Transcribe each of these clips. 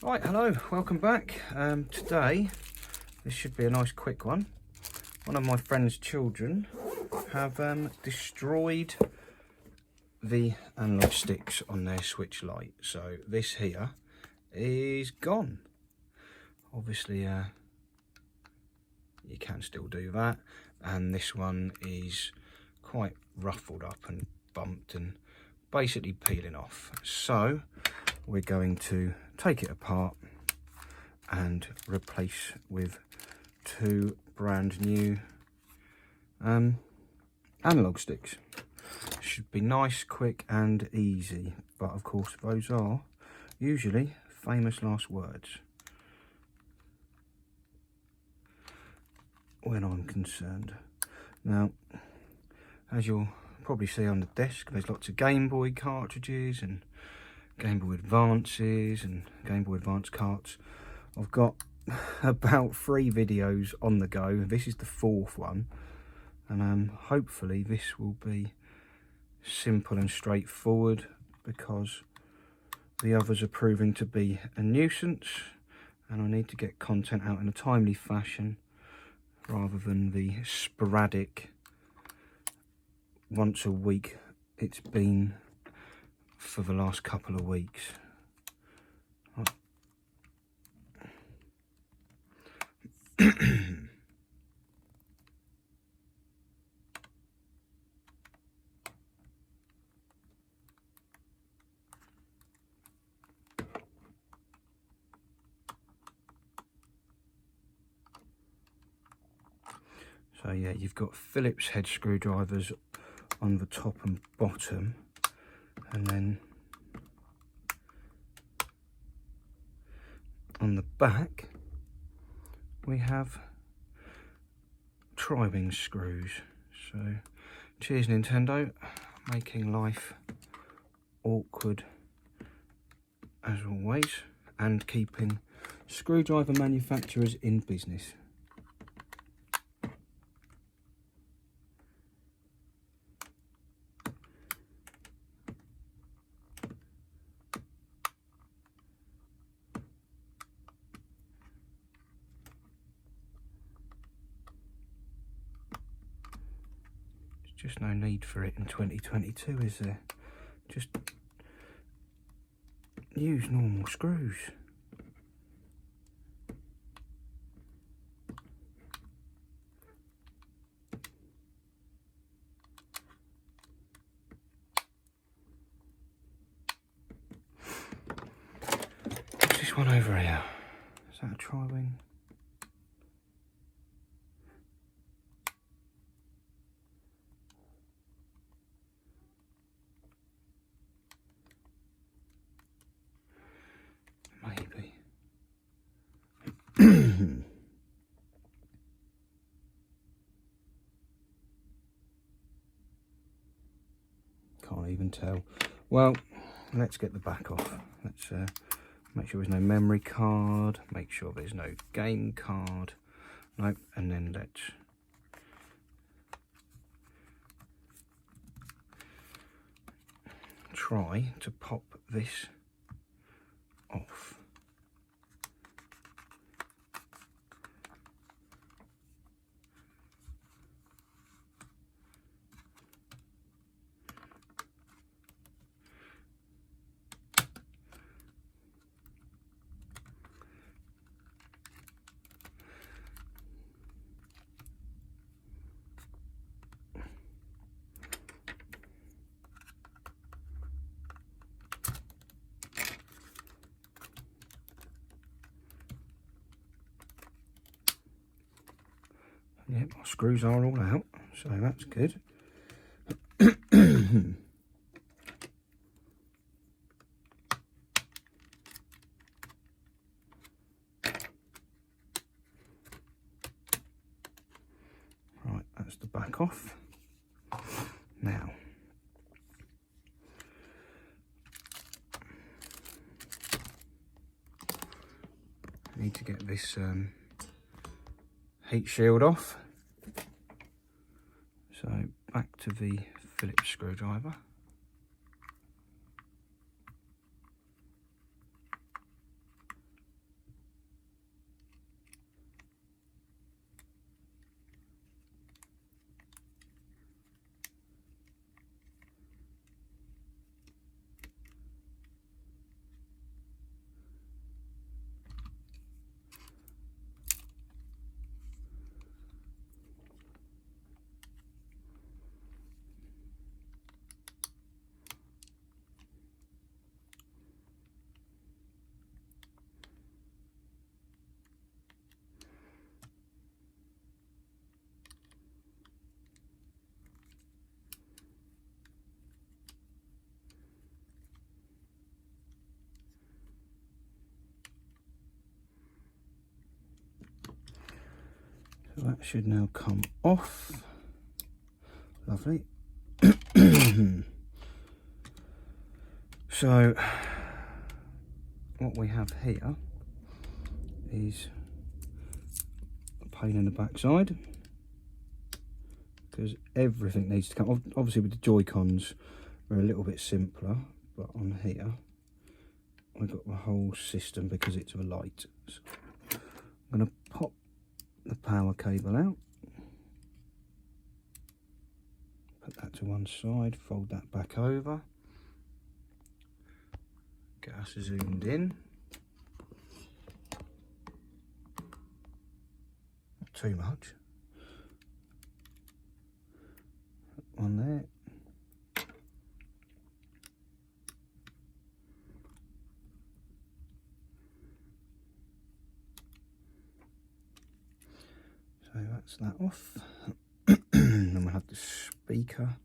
Right, hello, welcome back. Today, this should be a nice quick one. One of my friend's children have destroyed the analog sticks on their Switch Lite. So this here is gone. Obviously, you can still do that. And this one is quite ruffled up and bumped and basically peeling off. So we're going to take it apart and replace with two brand new analog sticks. Should be nice, quick and easy, but of course those are usually famous last words when I'm concerned. Now, as you'll probably see on the desk, there's lots of Game Boy cartridges and Game Boy Advances and Game Boy Advance carts. I've got about 3 videos on the go. This is the 4th one, and hopefully this will be simple and straightforward, because the others are proving to be a nuisance and I need to get content out in a timely fashion rather than the sporadic once a week it's been for the last couple of weeks. So yeah, you've got Phillips head screwdrivers on the top and bottom, and then on the back we have tri-wing screws. So cheers Nintendo, making life awkward as always and keeping screwdriver manufacturers in business. Just no need for it in 2022, is there? Just use normal screws. What's this one over here? Is that a tri-wing? Maybe. Can't even tell. Well, let's get the back off. Let's make sure there's no memory card, make sure there's no game card. Nope, and then let's try to pop this off. Yep, my screws are all out, so that's good. Right, that's the back off. Now, I need to get this heat shield off. So back to the Phillips screwdriver. So that should now come off. Lovely. So what we have here is a pain in the backside, because everything needs to come. Obviously with the Joy-Cons we're a little bit simpler, but on here I've got the whole system because it's a light. So I'm going to pop the power cable out, put that to one side, fold that back over, get us zoomed in. Not too much. One there. So that's that off. Then we'll have the speaker.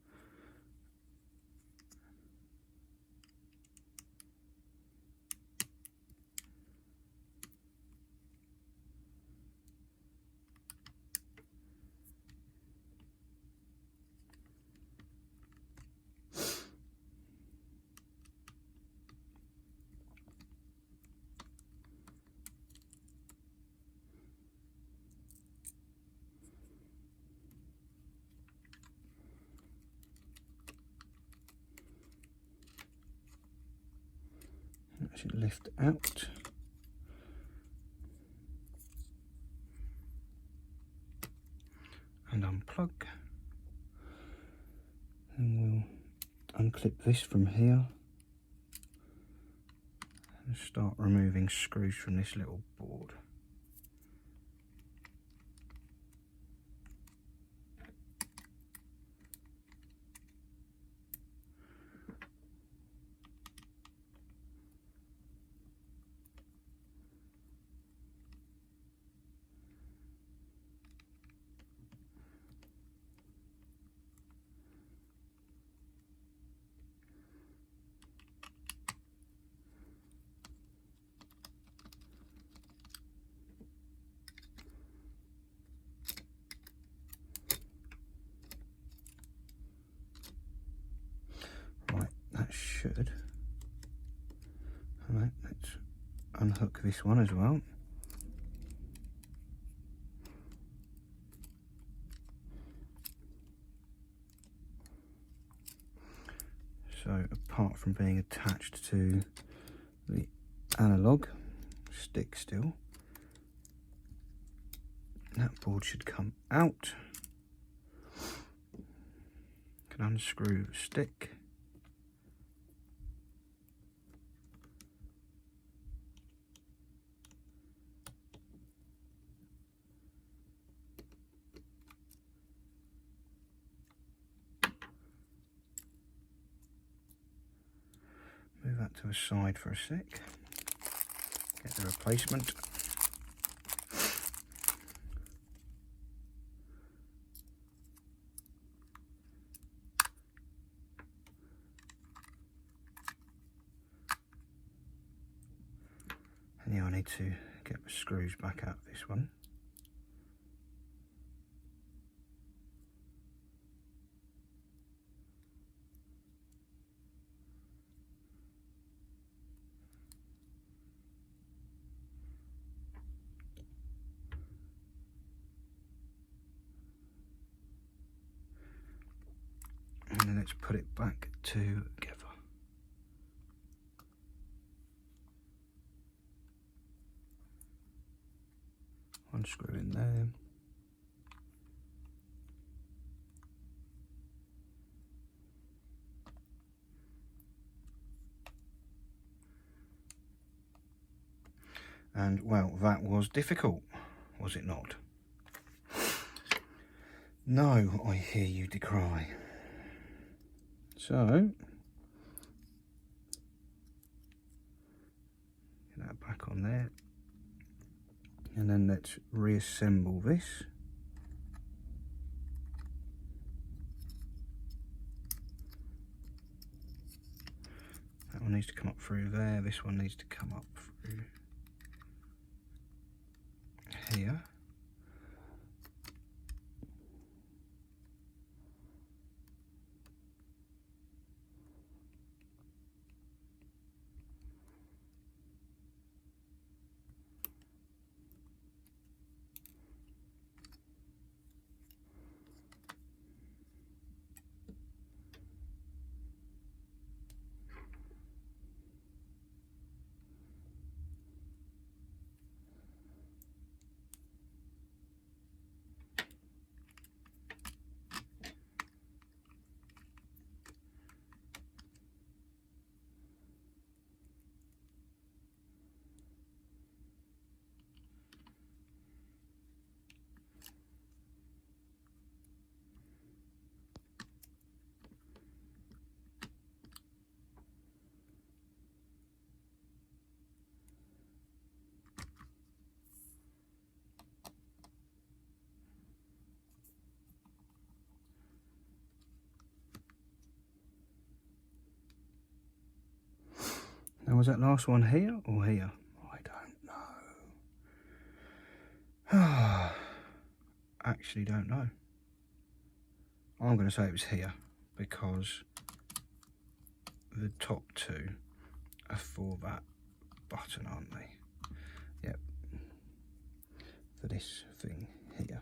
That should lift out. And unplug. And we'll unclip this from here and start removing screws from this little board. Should. Alright, let's unhook this one as well. So apart from being attached to the Analogue stick still, that board should come out. Can unscrew the stick. Move that to a side for a sec. Get the replacement. And yeah, I need to get the screws back out of this one. And then let's put it back together. One screw in there. And well, that was difficult, was it not? No, I hear you decry. So, get that back on there. And then let's reassemble this. That one needs to come up through there. This one needs to come up through here. Now, was that last one here or here? I don't know. Actually don't know. I'm going to say it was here because the top two are for that button, aren't they? Yep. For this thing here.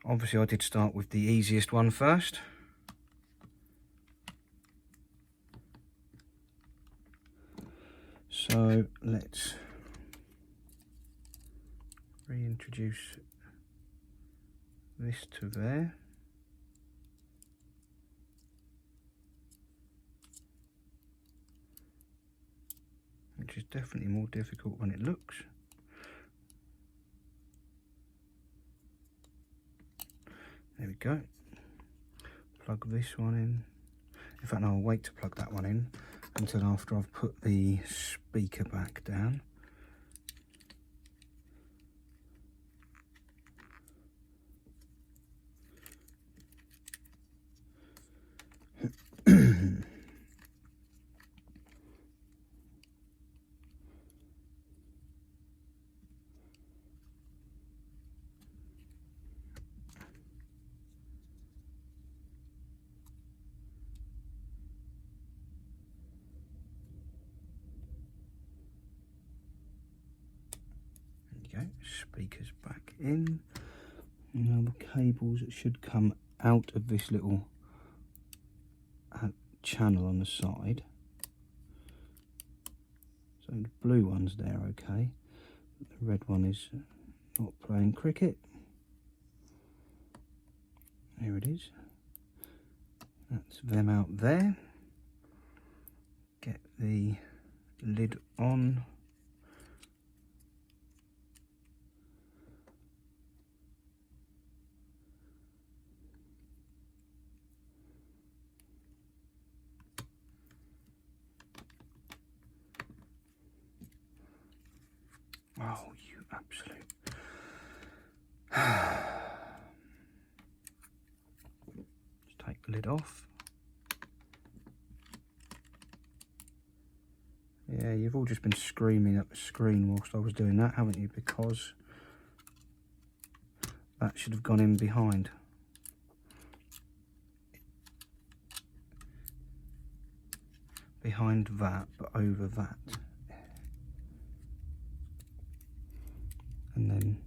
Obviously I did start with the easiest one first. So let's reintroduce this to there. Which is definitely more difficult than it looks. There we go. Plug this one in. In fact, no, I'll wait to plug that one in until after I've put the speaker back down. Speakers back in. Now the cables that should come out of this little channel on the side. So the blue one's there, okay. The red one is not playing cricket. There it is. That's them out there. Get the lid on. Oh, you absolute. Just take the lid off. Yeah, you've all just been screaming at the screen whilst I was doing that, haven't you? Because that should have gone in behind. Behind that, but over that. And then,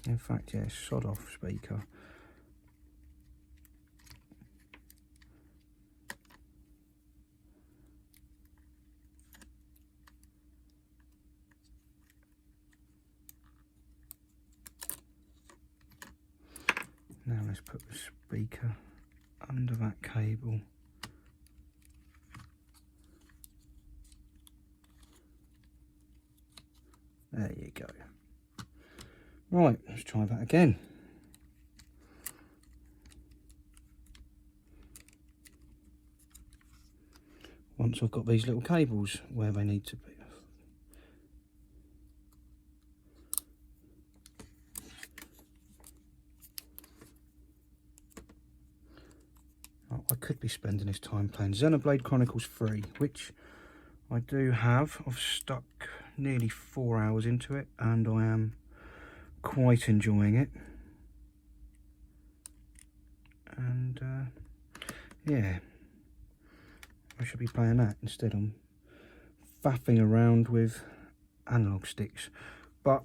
in fact, yeah, sod off speaker. Now let's put the speaker under that cable. There you go. Right, let's try that again. Once I've got these little cables where they need to be. Oh, I could be spending this time playing Xenoblade Chronicles 3, which I do have. I've stuck nearly 4 hours into it and I am quite enjoying it. And yeah, I should be playing that instead. I'm faffing around with analog sticks, but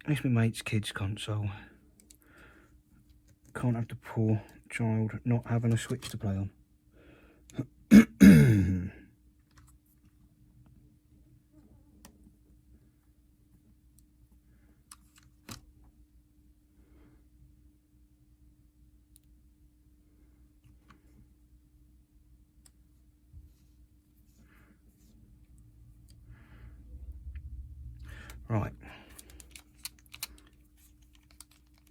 it's my mate's kid's console. Can't have the poor child not having a Switch to play on. Right,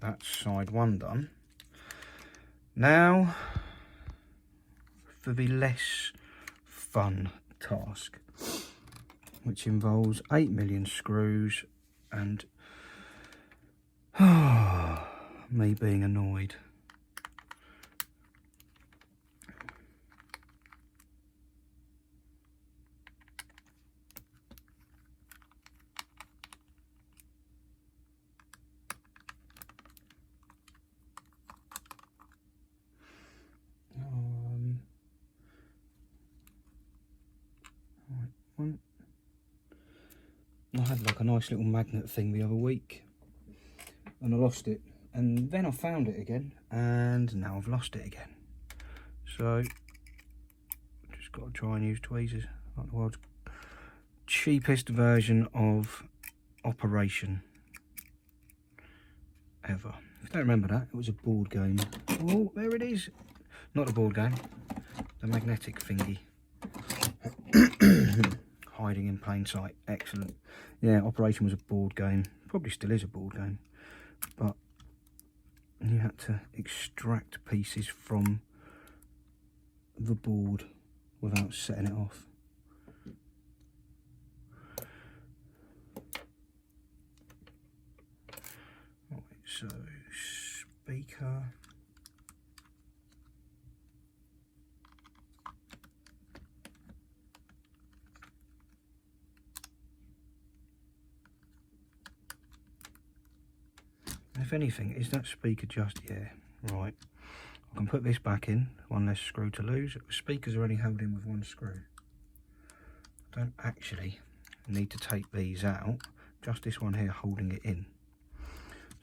that's side one done. Now, for the less fun task, which involves 8 million screws and me being annoyed. I had like a nice little magnet thing the other week and I lost it, and then I found it again and now I've lost it again. So just got to try and use tweezers, like the world's cheapest version of operation ever. If you don't remember that, it was a board game. Oh, there it is. Not a board game, the magnetic thingy. Hiding in plain sight. Excellent. Yeah, Operation was a board game. Probably still is a board game. But you had to extract pieces from the board without setting it off. Right, so speaker. If anything, is that speaker just, yeah, right. I can put this back in, one less screw to lose. Speakers are only held in with one screw. I don't actually need to take these out, just this one here holding it in.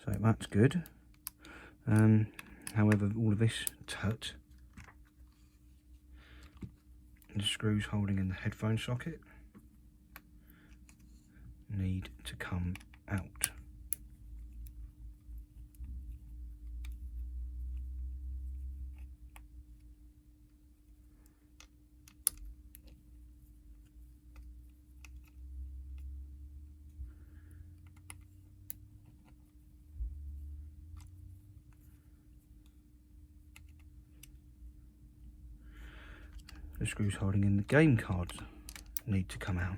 So that's good. However, all of this tut, the screws holding in the headphone socket, need to come out. The screws holding in the game cards need to come out.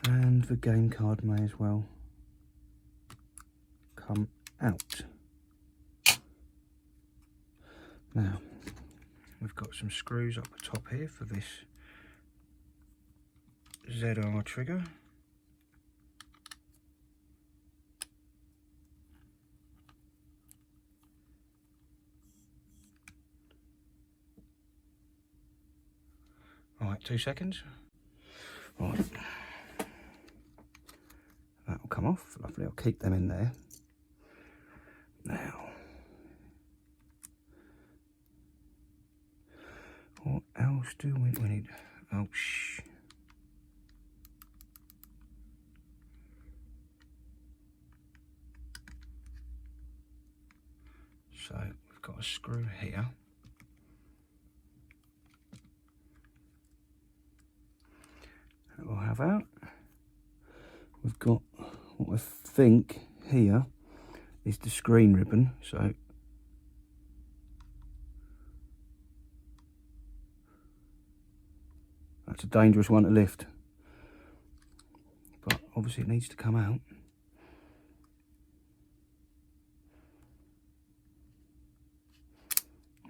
And the game card may as well come out. Now, we've got some screws up the top here for this ZR trigger. Right, 2 seconds. Right. That'll come off, lovely, I'll keep them in there. Now, what else do we need? Oh, shh. So, we've got a screw here. That we'll have out. We've got what I think here is the screen ribbon, so that's a dangerous one to lift, but obviously it needs to come out.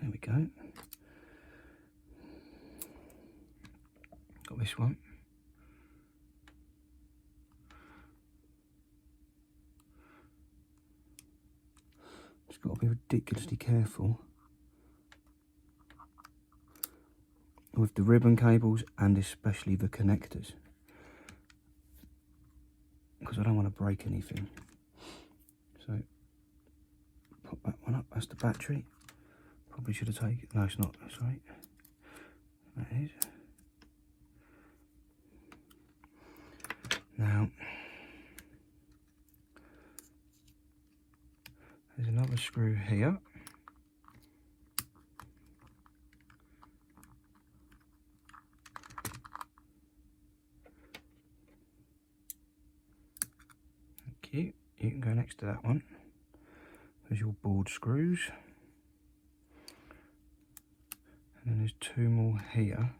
There we go. Got this one. Just got to be ridiculously careful with the ribbon cables and especially the connectors, because I don't want to break anything. So pop that one up. That's the battery. Probably should have taken. No, it's not. That's right. That is. Now, there's another screw here. Thank you. You can go next to that one. There's your board screws. And then there's two more here.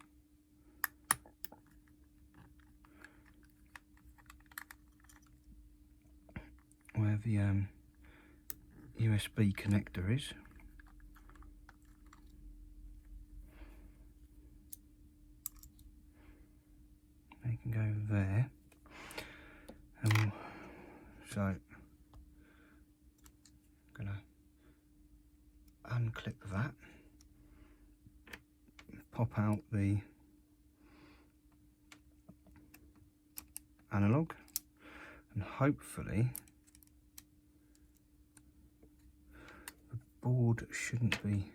Where the USB connector is. They can go there. And so I'm gonna unclip that, pop out the analog, and hopefully the board shouldn't be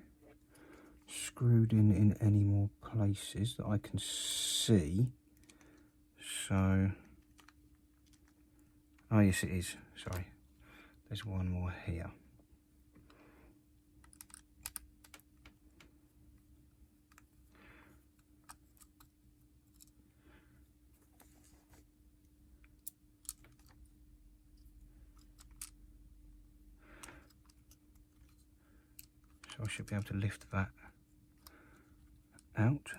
screwed in any more places that I can see. So, oh yes it is, sorry, there's one more here. So I should be able to lift that out.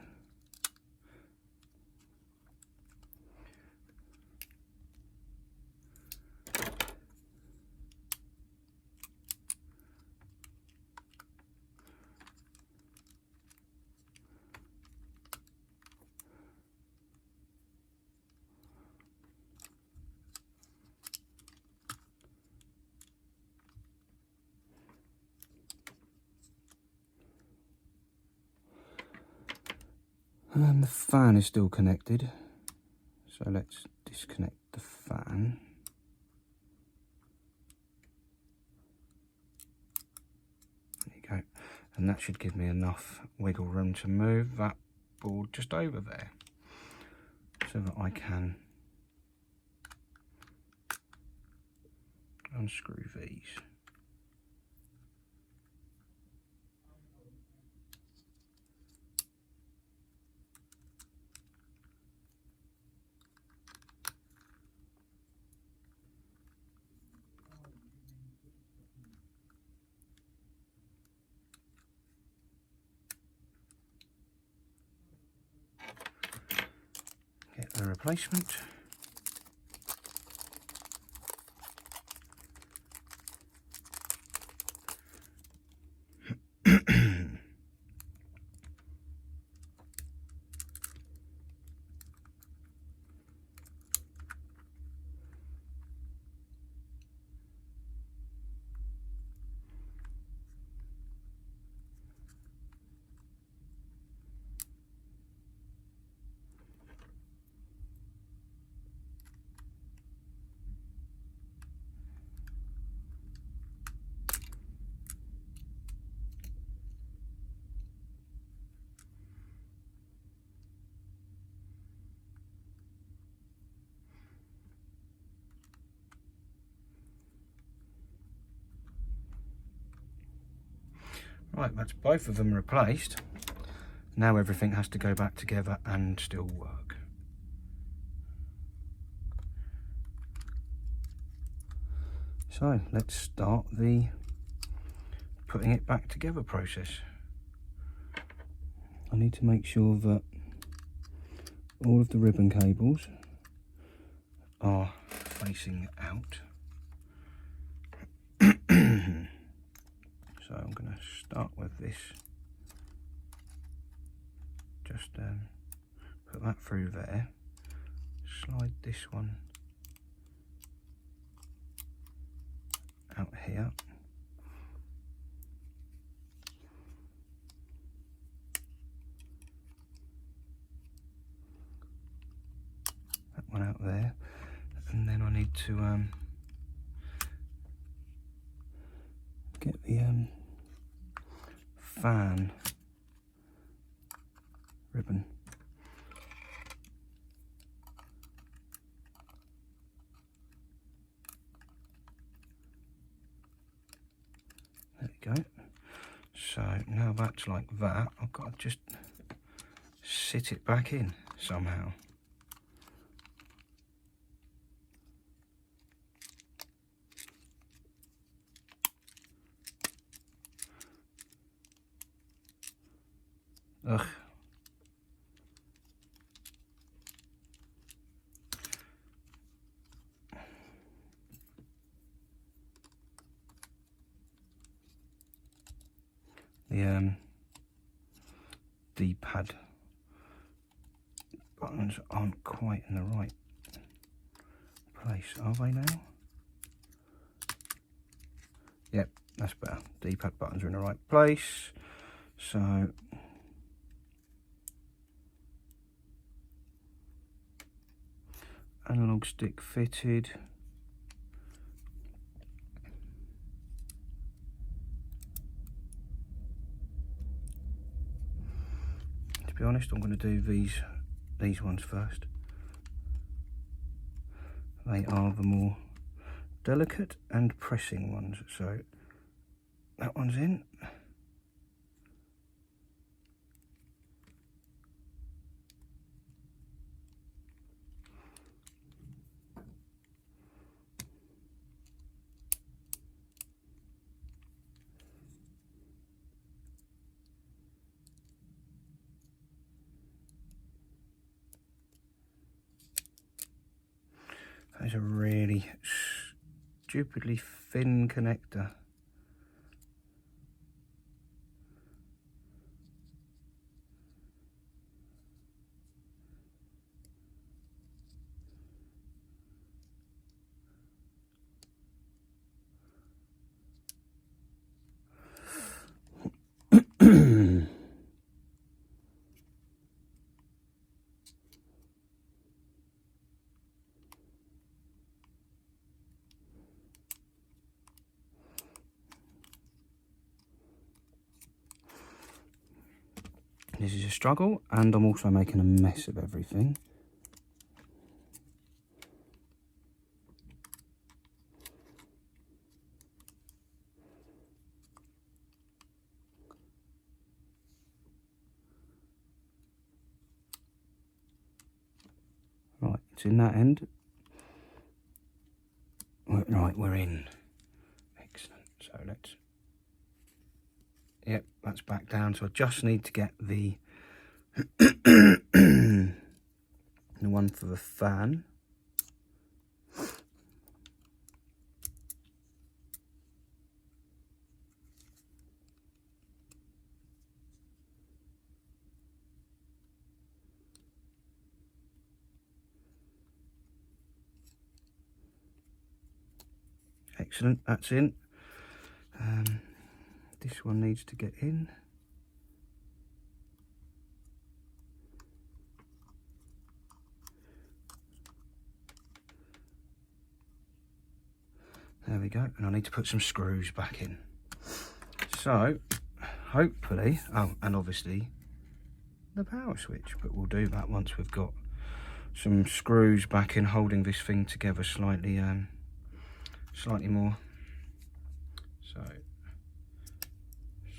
And the fan is still connected, so let's disconnect the fan. There you go, and that should give me enough wiggle room to move that board just over there, so that I can unscrew these. Get the replacement. Right, that's both of them replaced. Now everything has to go back together and still work. So let's start the putting it back together process. I need to make sure that all of the ribbon cables are facing out. So I'm going to start with this, just put that through there, slide this one out here, that one out there, and then I need to get the fan ribbon. we go. So now that's like that. I've got to just sit it back in somehow. Ugh. The D-pad buttons aren't quite in the right place, are they now? Yep, that's better. D-pad buttons are in the right place. So analog stick fitted. To be honest, I'm going to do these ones first. They are the more delicate and pressing ones. So that one's in. There's a really stupidly thin connector. This is a struggle, and I'm also making a mess of everything. Right, it's in that end. Right, we're in. Excellent. So let's... Yep, that's back down. So I just need to get the the one for the fan. Excellent, that's in. This one needs to get in. There we go, and I need to put some screws back in. So, hopefully, oh, and obviously the power switch, but we'll do that once we've got some screws back in, holding this thing together slightly more. So,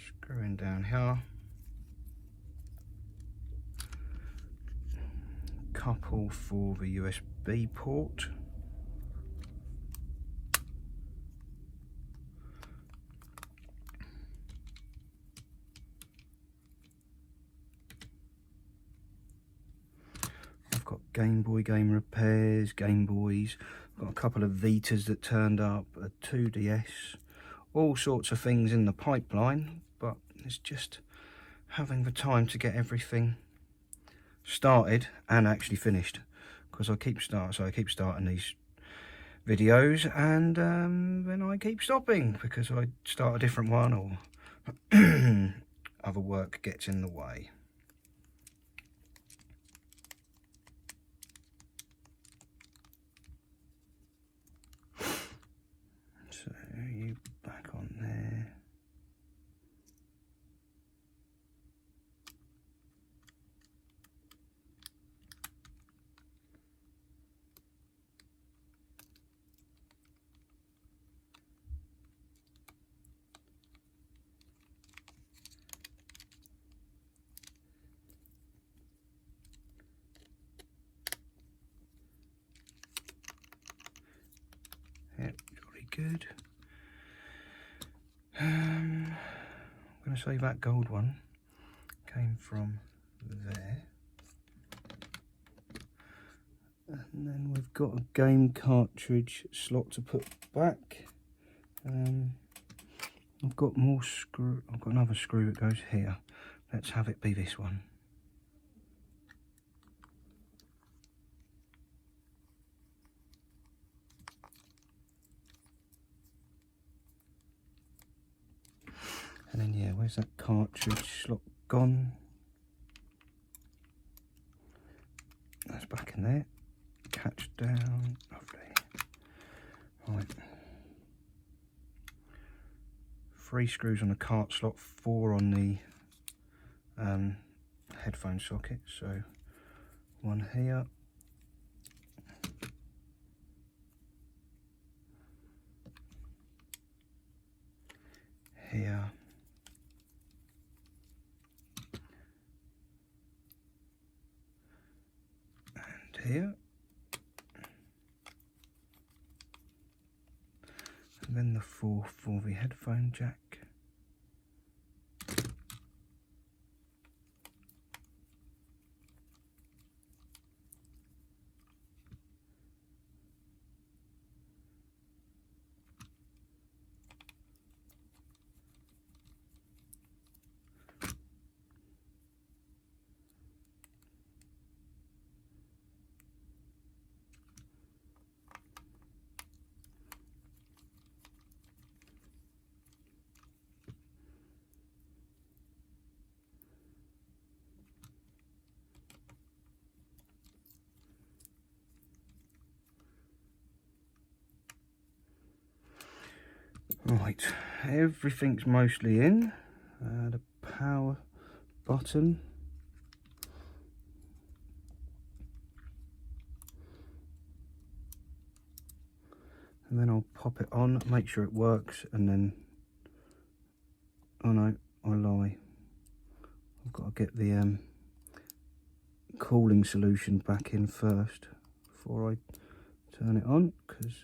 screwing down here. Couple for the USB port. I've got Game Boy game repairs, Game Boys. I've got a couple of Vitas that turned up, a 2DS, all sorts of things in the pipeline, but it's just having the time to get everything started and actually finished, because I keep starting these videos and then I keep stopping because I start a different one or other work gets in the way. So you back on there. Yeah, very good. I'm going to say that gold one came from there. And then we've got a game cartridge slot to put back. I've got more screw. I've got another screw that goes here. Let's have it be this one. And then yeah, where's that cartridge slot gone? That's back in there. Catch down. Lovely. Right. 3 screws on the cart slot, 4 on the headphone socket. So one here. Here. And here. And then the 4 for the headphone jack. Right, everything's mostly in. The power button. And then I'll pop it on, make sure it works, and then, oh no, I lie. I've got to get the cooling solution back in first before I turn it on, because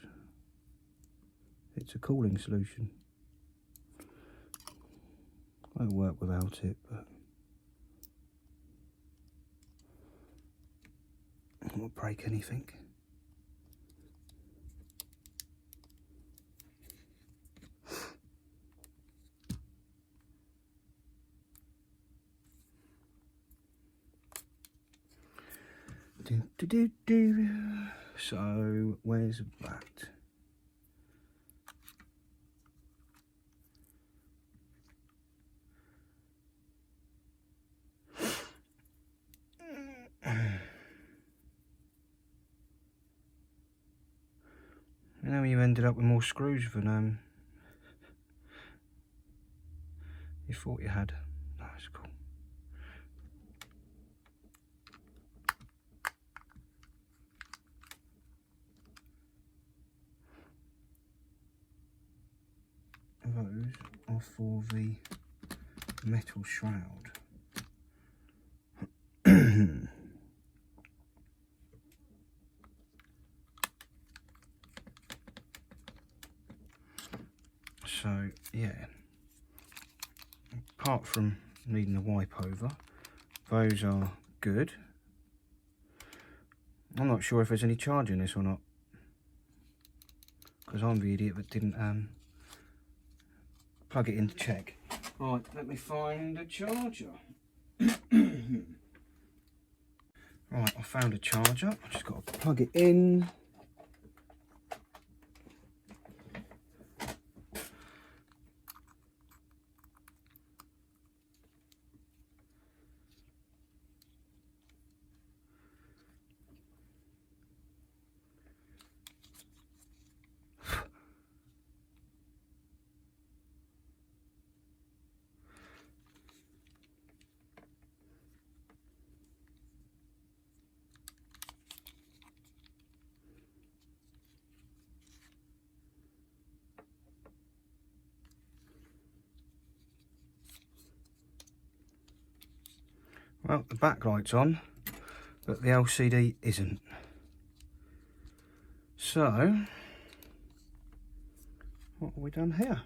it's a cooling solution. Won't work without it, but I won't break anything. So where's that? You know, you ended up with more screws than you thought you had. That's cool. Those are for the metal shroud. So yeah, apart from needing a wipe over, those are good. I'm not sure if there's any charge in this or not, because I'm the idiot that didn't plug it in to check. Right, let me find a charger. Right, I found a charger. I just got to plug it in. Well, the backlight's on, but the LCD isn't. So, what have we done here?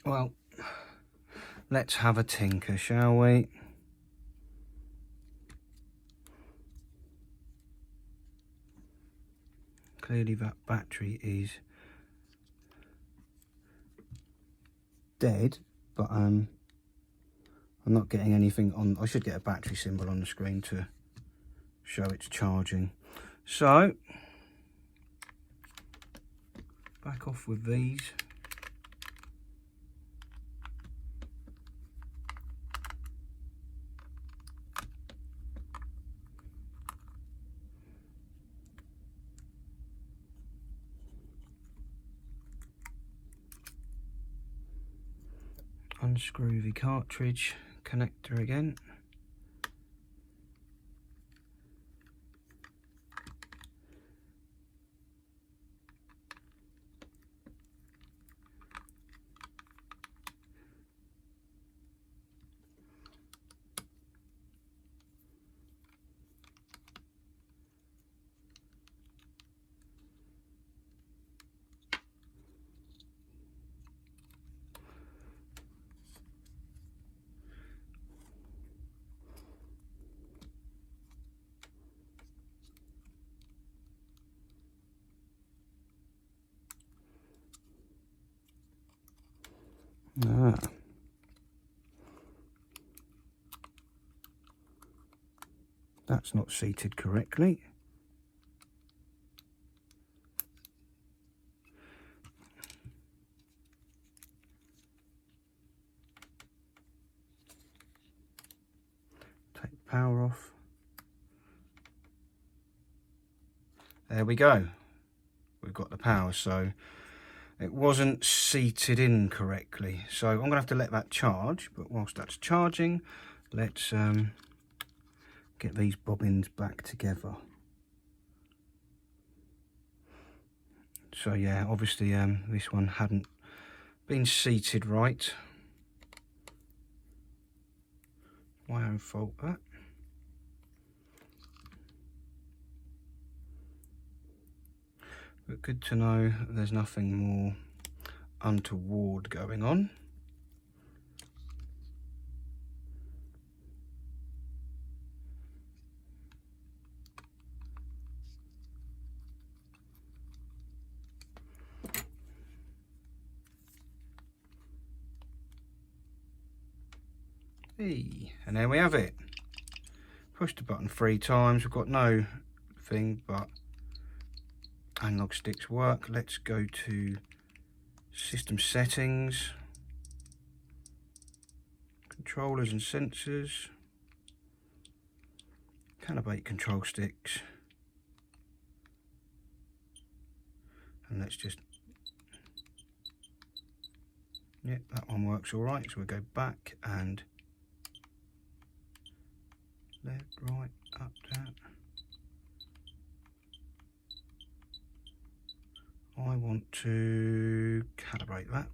Well, let's have a tinker, shall we? Clearly that battery is dead, but I'm not getting anything on. I should get a battery symbol on the screen to show it's charging. So, back off with these. Unscrew the cartridge connector again. That's not seated correctly. Take the power off. There we go. We've got the power, so it wasn't seated in correctly. So I'm going to have to let that charge, but whilst that's charging, let's get these bobbins back together. So yeah, obviously this one hadn't been seated right. My own fault, that. But good to know there's nothing more untoward going on. Hey, and there we have it. Push the button 3 times. We've got no thing, but analog sticks work. Let's go to system settings, controllers and sensors, calibrate control sticks, and let's just, yep, that one works all right. So we'll go back and left, right, up, down. I want to calibrate that.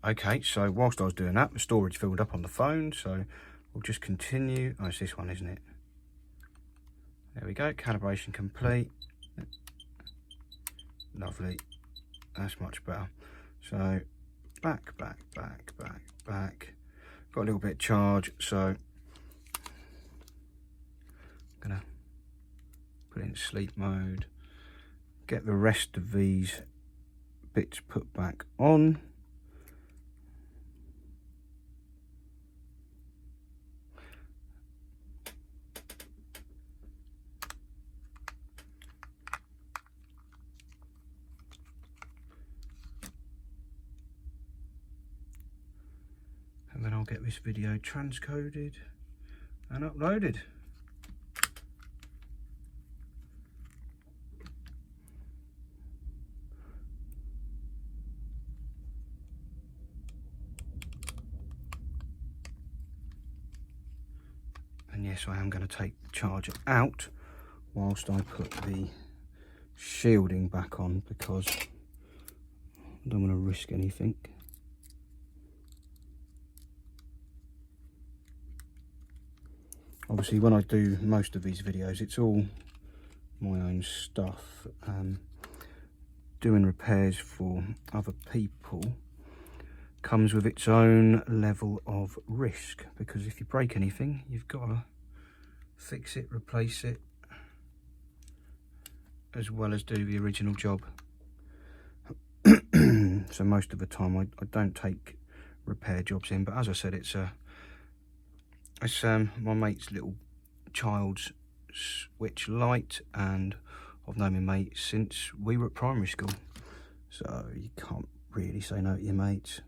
Okay, so whilst I was doing that, the storage filled up on the phone, so we'll just continue. Oh, it's this one, isn't it? There we go, calibration complete. Lovely, that's much better. So back. Got a little bit of charge, so I'm gonna put it in sleep mode, get the rest of these bits put back on. And then I'll get this video transcoded and uploaded. And yes, I am going to take the charger out whilst I put the shielding back on, because I don't want to risk anything. Obviously, when I do most of these videos, it's all my own stuff. Doing repairs for other people comes with its own level of risk, because if you break anything, you've got to fix it, replace it, as well as do the original job. So most of the time I don't take repair jobs in, but as I said, it's my mate's little child's Switch Lite, and I've known my mate since we were at primary school, so you can't really say no to your mates.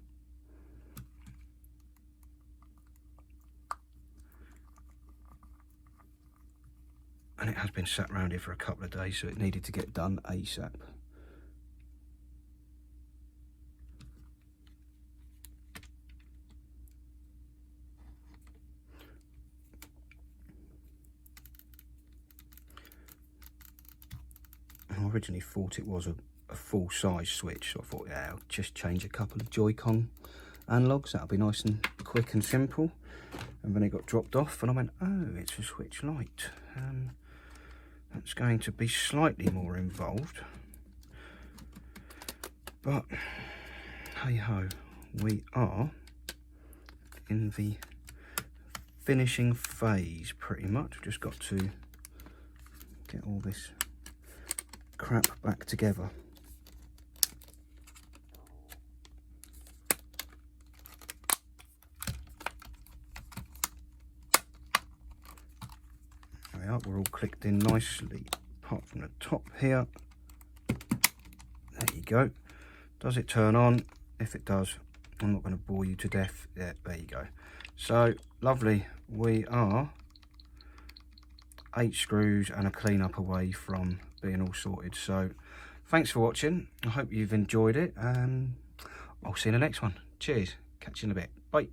And it has been sat around here for a couple of days, so it needed to get done ASAP. I originally thought it was a full-size Switch, so I thought, yeah, I'll just change a couple of Joy-Con analogues, that'll be nice and quick and simple. And then it got dropped off and I went, oh, it's a Switch Lite. That's going to be slightly more involved, but hey ho, we are in the finishing phase pretty much. We've just got to get all this crap back together. There we are, we're all clicked in nicely, apart from the top here. There you go. Does it turn on? If it does, I'm not going to bore you to death. Yeah, there you go. So, lovely. We are 8 screws and a clean up away from being all sorted. So, thanks for watching. I hope you've enjoyed it. I'll see you in the next one. Cheers. Catch you in a bit. Bye.